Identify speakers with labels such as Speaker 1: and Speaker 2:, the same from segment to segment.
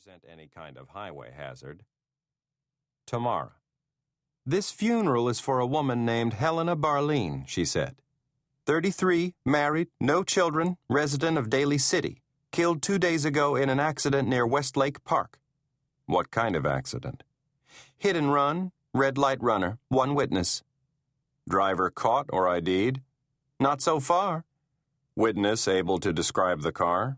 Speaker 1: represent any kind of highway hazard. Tamara. This funeral is for a woman named Helena Barleen, she said. 33, married, no children, resident of Daly City. Killed 2 days ago in an accident near Westlake Park. What kind of accident? Hit and run, red light runner, one witness. Driver caught or ID'd? Not so far. Witness able to describe the car?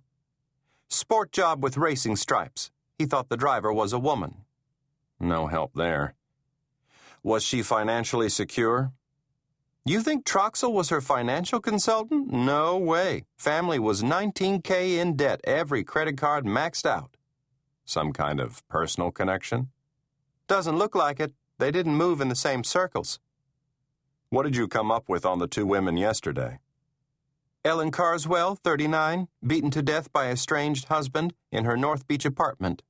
Speaker 1: Sport job with racing stripes. He thought the driver was a woman. No help there. Was she financially secure? You think Troxell was her financial consultant? No way. Family was $19K in debt, every credit card maxed out. Some kind of personal connection? Doesn't look like it. They didn't move in the same circles. What did you come up with on the two women yesterday? Ellen Carswell, 39, beaten to death by a estranged husband in her North Beach apartment.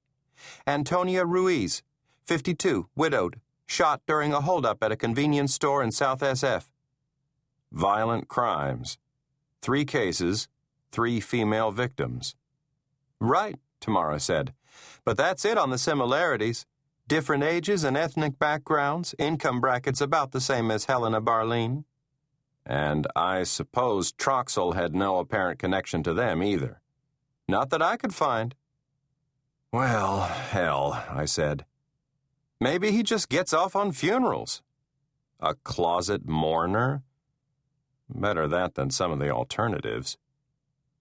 Speaker 1: Antonia Ruiz, 52, widowed, shot during a holdup at a convenience store in South SF. Violent crimes. 3 cases, 3 female victims. Right, Tamara said. But that's it on the similarities. Different ages and ethnic backgrounds, income brackets about the same as Helena Barleen. And I suppose Troxell had no apparent connection to them either. Not that I could find. Well, hell, I said. Maybe he just gets off on funerals. A closet mourner? Better that than some of the alternatives.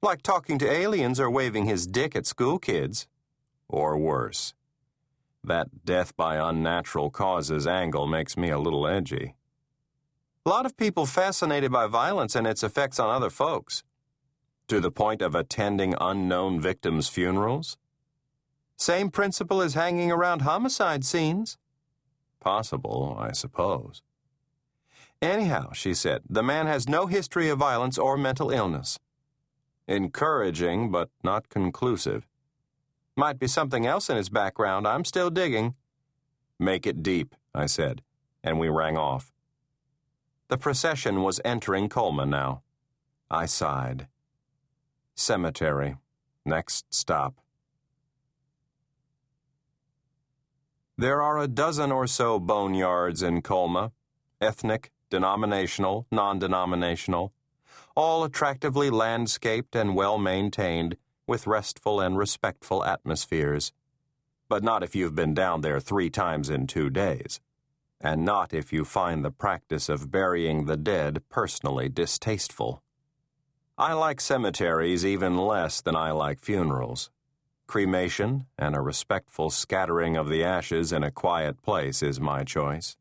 Speaker 1: Like talking to aliens or waving his dick at school kids. Or worse. That death by unnatural causes angle makes me a little edgy. A lot of people fascinated by violence and its effects on other folks. To the point of attending unknown victims' funerals? Same principle as hanging around homicide scenes. Possible, I suppose. Anyhow, she said, the man has no history of violence or mental illness. Encouraging, but not conclusive. Might be something else in his background. I'm still digging. Make it deep, I said, and we rang off. The procession was entering Colma now. I sighed. Cemetery. Next stop. There are a dozen or so boneyards in Colma, ethnic, denominational, non-denominational, all attractively landscaped and well-maintained, with restful and respectful atmospheres. But not if you've been down there 3 times in 2 days, and not if you find the practice of burying the dead personally distasteful. I like cemeteries even less than I like funerals. Cremation and a respectful scattering of the ashes in a quiet place is my choice.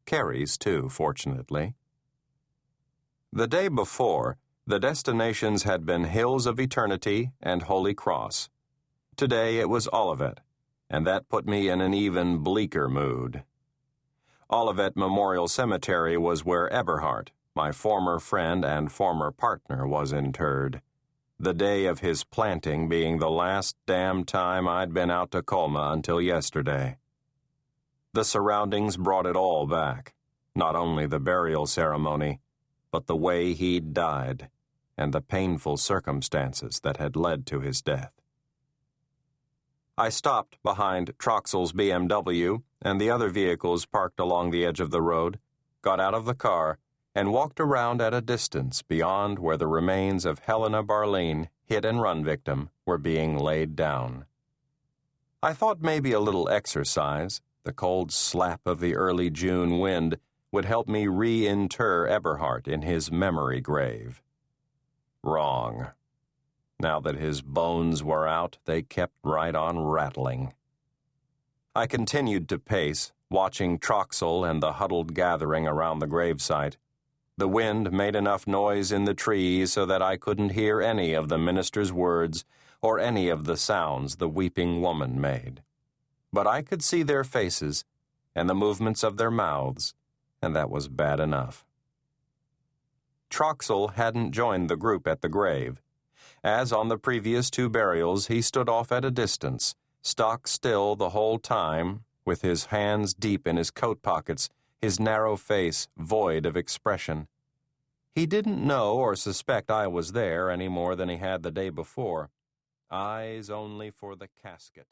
Speaker 1: Kerry's, too, fortunately. The day before, the destinations had been Hills of Eternity and Holy Cross. Today it was Olivet, and that put me in an even bleaker mood. Olivet Memorial Cemetery was where Eberhard, my former friend and former partner, was interred. The day of his planting being the last damn time I'd been out to Colma until yesterday. The surroundings brought it all back, not only the burial ceremony, but the way he'd died, and the painful circumstances that had led to his death. I stopped behind Troxell's BMW and the other vehicles parked along the edge of the road, got out of the car, and walked around at a distance beyond where the remains of Helena Barleen, hit-and-run victim, were being laid down. I thought maybe a little exercise, the cold slap of the early June wind, would help me reinter Eberhard in his memory grave. Wrong. Now that his bones were out, they kept right on rattling. I continued to pace, watching Troxell and the huddled gathering around the gravesite. The wind made enough noise in the trees so that I couldn't hear any of the minister's words or any of the sounds the weeping woman made. But I could see their faces and the movements of their mouths, and that was bad enough. Troxell hadn't joined the group at the grave. As on the previous 2 burials, he stood off at a distance, stock still the whole time, with his hands deep in his coat pockets, his narrow face void of expression. He didn't know or suspect I was there any more than he had the day before. Eyes only for the casket.